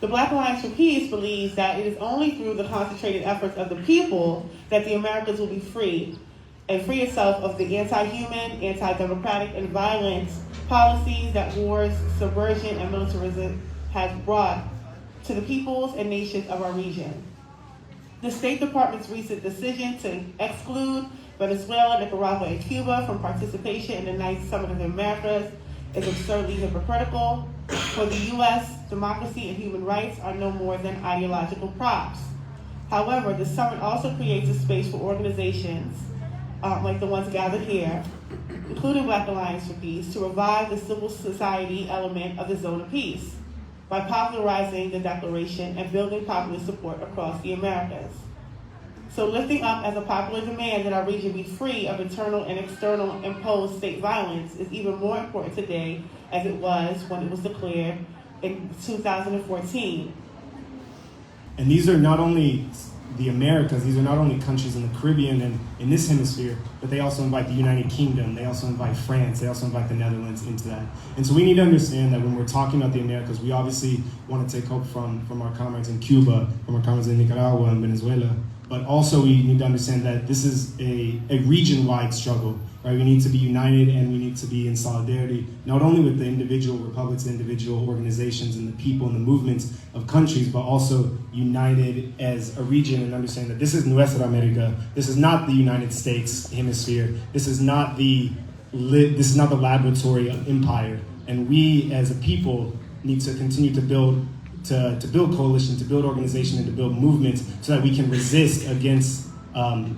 The Black Alliance for Peace believes that it is only through the concentrated efforts of the people that the Americas will be free and free itself of the anti-human, anti-democratic, and violent policies that wars, subversion, and militarism has brought to the peoples and nations of our region. The State Department's recent decision to exclude Venezuela, Nicaragua, and Cuba from participation in the Ninth Summit of the Americas is absurdly hypocritical. For the U.S., democracy and human rights are no more than ideological props. However, the summit also creates a space for organizations like the ones gathered here, including Black Alliance for Peace, to revive the civil society element of the Zone of Peace by popularizing the Declaration and building popular support across the Americas. So lifting up as a popular demand that our region be free of internal and external imposed state violence is even more important today as it was when it was declared in 2014. And these are not only the Americas, these are not only countries in the Caribbean and in this hemisphere, but they also invite the United Kingdom, they also invite France, they also invite the Netherlands into that. And so we need to understand that when we're talking about the Americas, we obviously want to take hope from our comrades in Cuba, from our comrades in Nicaragua and Venezuela, but also we need to understand that this is a region-wide struggle, right? We need to be united and we need to be in solidarity, not only with the individual republics, the individual organizations and the people and the movements of countries, but also united as a region and understand that this is Nuestra América. This is not the United States hemisphere. This is not the laboratory of empire. And we as a people need to continue to build coalition, to build organization, and to build movements so that we can resist against the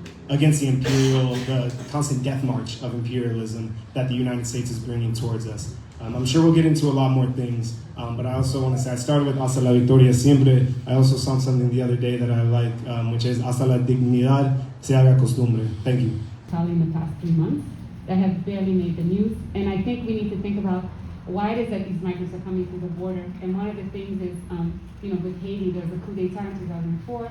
constant death march of imperialism that the United States is bringing towards us. I'm sure we'll get into a lot more things, but I also want to say I started with hasta la victoria siempre. I also saw something the other day that I like, which is hasta la dignidad se haga costumbre. Thank you. Probably in the past 3 months that have barely made the news, and I think we need to think about why it is that these migrants are coming through the border. And one of the things is, with Haiti, there was a coup d'etat in 2004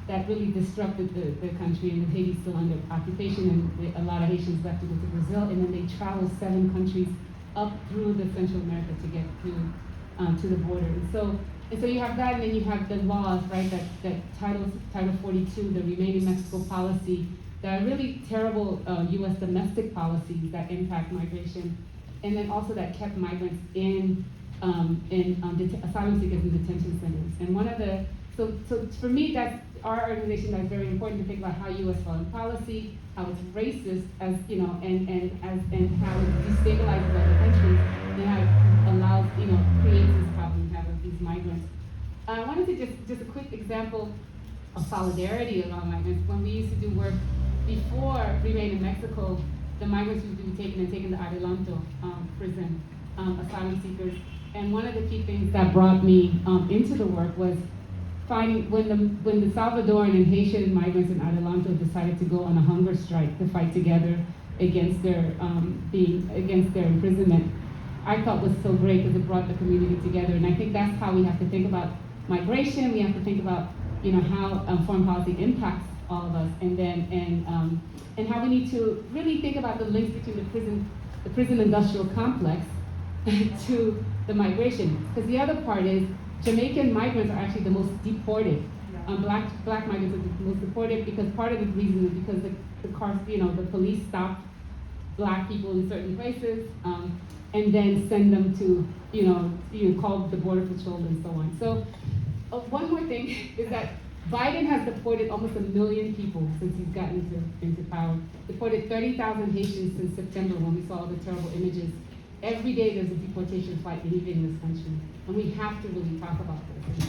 that really disrupted the country, and Haiti's still under occupation, and a lot of Haitians left to go to Brazil, and then they traveled 7 countries up through the Central America to get to the border. And so you have that, and then you have the laws, right, that Title 42, the Remain in Mexico policy, that are really terrible U.S. domestic policies that impact migration, and then also that kept migrants in asylum seekers in detention centers. And one of the, so for me, that's our organization, that's very important to think about how U.S. foreign policy, how it's racist, as and how it destabilizes other countries, and how it allows, creates this problem we have with these migrants. I wanted to just a quick example of solidarity around migrants. When we used to do work before Remain in Mexico, the migrants would be taken to Adelanto prison, asylum seekers. And one of the key things that brought me into the work was finding when the Salvadoran and Haitian migrants in Adelanto decided to go on a hunger strike to fight together against their imprisonment. I thought was so great because it brought the community together. And I think that's how we have to think about migration. We have to think about how foreign policy impacts all of us, and how we need to really think about the links between the prison industrial complex to the migration. Because the other part is Jamaican migrants are actually the most deported. Black migrants are the most deported because part of the reason is because the police stop Black people in certain places and then send them to call the border patrol and so on. So one more thing is that Biden has deported almost 1 million people since he's gotten into power. Deported 30,000 Haitians since September when we saw all the terrible images. Every day there's a deportation flight leaving this country. And we have to really talk about this.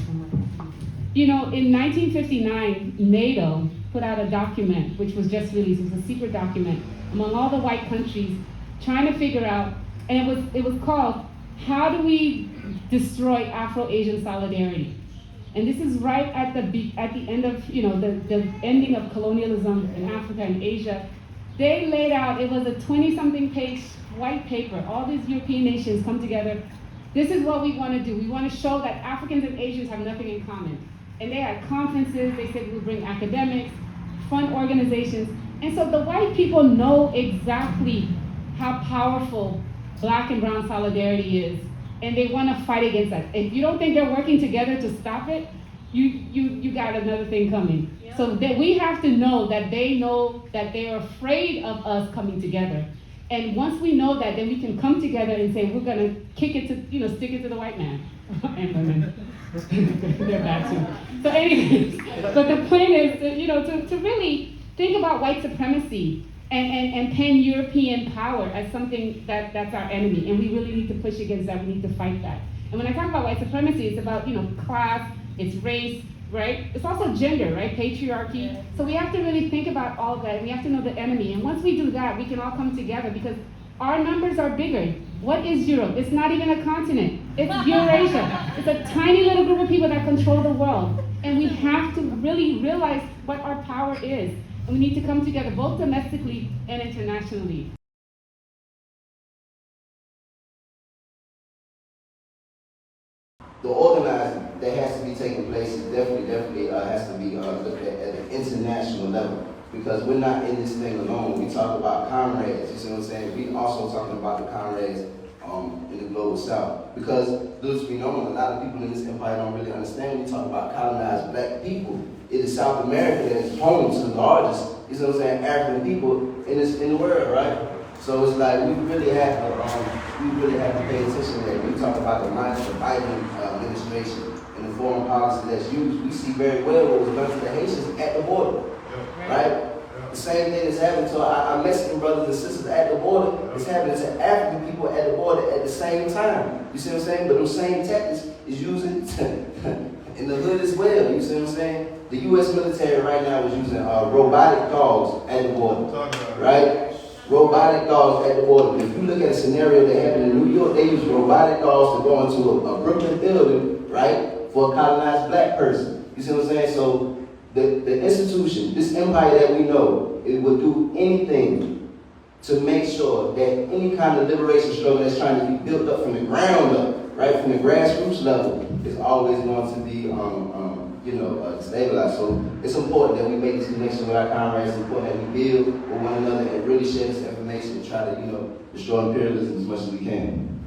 In 1959, NATO put out a document, which was just released. It was a secret document among all the white countries trying to figure out, and it was called, How Do We Destroy Afro-Asian Solidarity? And this is right at the end of the ending of colonialism in Africa and Asia. They laid out, it was a 20-something page white paper. All these European nations come together. This is what we want to do. We want to show that Africans and Asians have nothing in common. And they had conferences. They said we'll bring academics, fund organizations. And so the white people know exactly how powerful Black and brown solidarity is and they want to fight against that. If you don't think they're working together to stop it, you got another thing coming. Yeah. So that we have to know that they are afraid of us coming together. And once we know that, then we can come together and say, we're gonna kick it to, stick it to the white man. And women. They're bad too. So anyways, but the point is, to really think about white supremacy and pan-European power as something that's our enemy. And we really need to push against that, we need to fight that. And when I talk about white supremacy, it's about, class, it's race, right? It's also gender, right? Patriarchy. Yeah. So we have to really think about all of that. We have to know the enemy. And once we do that, we can all come together because our numbers are bigger. What is Europe? It's not even a continent. It's Eurasia. It's a tiny little group of people that control the world. And we have to really realize what our power is. And we need to come together both domestically and internationally. The organizing that has to be taking place is definitely has to be looked at an international level, because we're not in this thing alone. We talk about comrades, you see what I'm saying? We also talking about the comrades in the global south, because let's be known, a lot of people in this empire don't really understand. We talk about colonized black people. It is South America that is home to the largest, you see what I'm saying, African people in the world, right? So it's like we really have to pay attention there. We talk about the Biden administration and the foreign policy that's used. We see very well what was done to the Haitians at the border, right? The same thing is happening to our Mexican brothers and sisters at the border. It's happening to African people at the border at the same time. You see what I'm saying? But those same tactics is using in the hood as well. You see what I'm saying? The U.S. military right now is using robotic dogs at the border, right? Robotic dogs at the border. If you look at a scenario that happened in New York, they use robotic dogs to go into a Brooklyn building, right, for a colonized black person. You see what I'm saying? So the institution, this empire that we know, it will do anything to make sure that any kind of liberation struggle that's trying to be built up from the ground up, right, from the grassroots level, is always going to be stabilized. So it's important that we make this connection with our comrades. It's important that we build with one another and really share this information and try to, destroy imperialism as much as we can.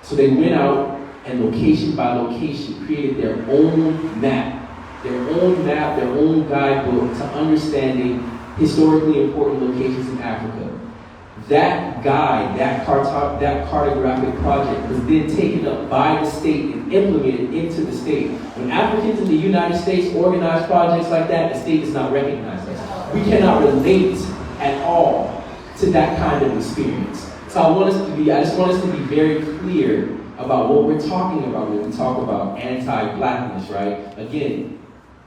So they went out and location by location created their own map, their own guidebook to understanding historically important locations in Africa. That guide, that cartographic project was then taken up by the state and implemented into the state. When Africans in the United States organize projects like that, the state does not recognize us. We cannot relate at all to that kind of experience. So I just want us to be very clear about what we're talking about when we talk about anti-blackness, right? Again,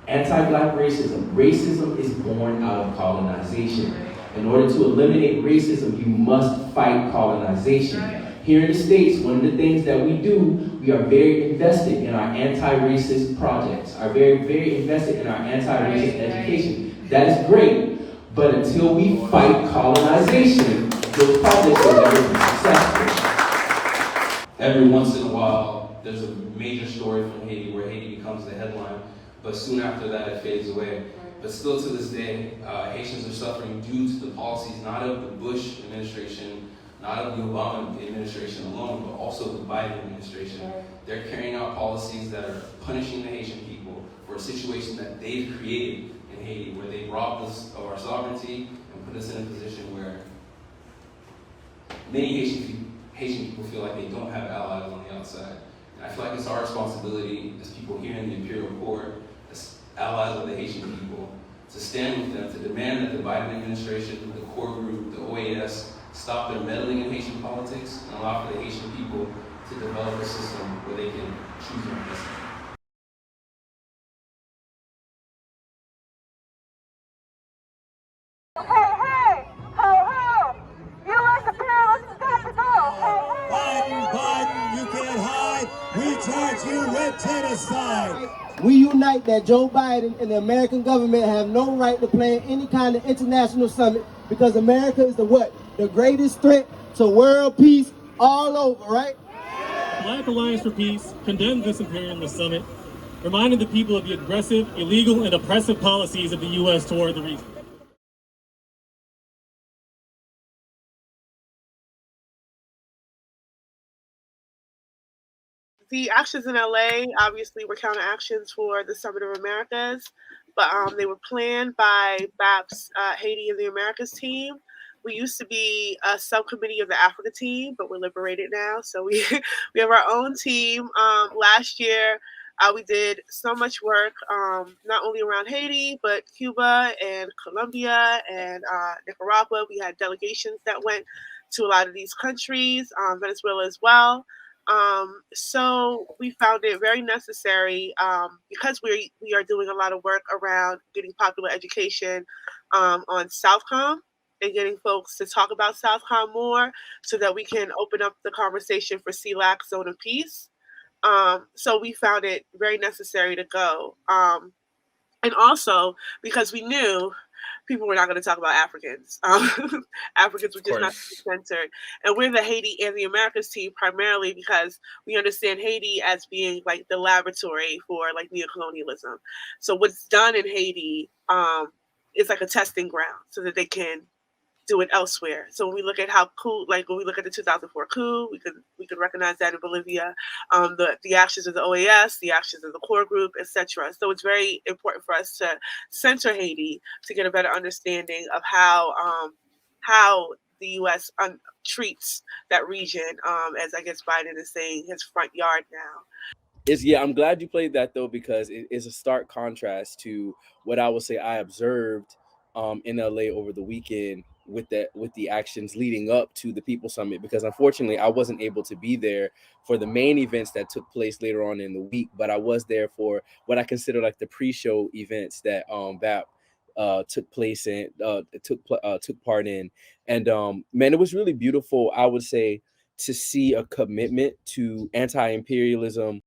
anti-black racism. Racism is born out of colonization. In order to eliminate racism, you must fight colonization. Here in the States, one of the things that we do, we are very invested in our anti-racist projects, are very, very invested in our anti-racist education. That is great, but until we fight colonization, those projects will never be successful. Every once in a while, there's a major story from Haiti where Haiti becomes the headline, but soon after that it fades away. But still to this day, Haitians are suffering due to the policies not of the Bush administration, not of the Obama administration alone, but also the Biden administration. They're carrying out policies that are punishing the Haitian people for a situation that they've created in Haiti, where they robbed us of our sovereignty and put us in a position where many Haitian people feel like they don't have allies on the outside. And I feel like it's our responsibility as people here in the Imperial Court, as allies of the Haitian people, to stand with them, to demand that the Biden administration, the core group, the OAS, stop their meddling in Haitian politics and allow for the Haitian people to develop a system where they can choose their destiny. Hey, ho, ho! U.S. imperialists got to go! Biden, you can't hide. We charge you with genocide. We unite that Joe Biden and the American government have no right to plan any kind of international summit, because America is the greatest threat to world peace all over, right? Black Alliance for Peace condemns this imperialist summit, reminding the people of the aggressive, illegal, and oppressive policies of the U.S. toward the region. the actions in LA obviously were counter actions for the Summit of Americas, but they were planned by BAP's Haiti and the Americas team. We used to be a subcommittee of the Africa team, but we're liberated now. So we we have our own team. Last year, we did so much work, not only around Haiti, but Cuba and Colombia and Nicaragua. We had delegations that went to a lot of these countries, Venezuela as well. So we found it very necessary, because we are doing a lot of work around getting popular education on Southcom and getting folks to talk about Southcom more so that we can open up the conversation for CLAC Zone of Peace. So we found it very necessary to go. And also because we knew people were not going to talk about Africans. Africans were just not centered. And we're the Haiti and the Americas team primarily because we understand Haiti as being like the laboratory for like neocolonialism. So what's done in Haiti is like a testing ground so that they can do it elsewhere. So when we look at how coup, like when we look at the 2004 coup, we could recognize that in Bolivia, the actions of the OAS, the actions of the core group, etc. So it's very important for us to center Haiti to get a better understanding of how the U.S. treats that region, as I guess Biden is saying, his front yard now. I'm glad you played that though, because it is a stark contrast to what I would say I observed in LA over the weekend with the actions leading up to the People Summit, because unfortunately I wasn't able to be there for the main events that took place later on in the week, but I was there for what I consider like the pre-show events that BAP took place in, took part in, and man, it was really beautiful, I would say, to see a commitment to anti-imperialism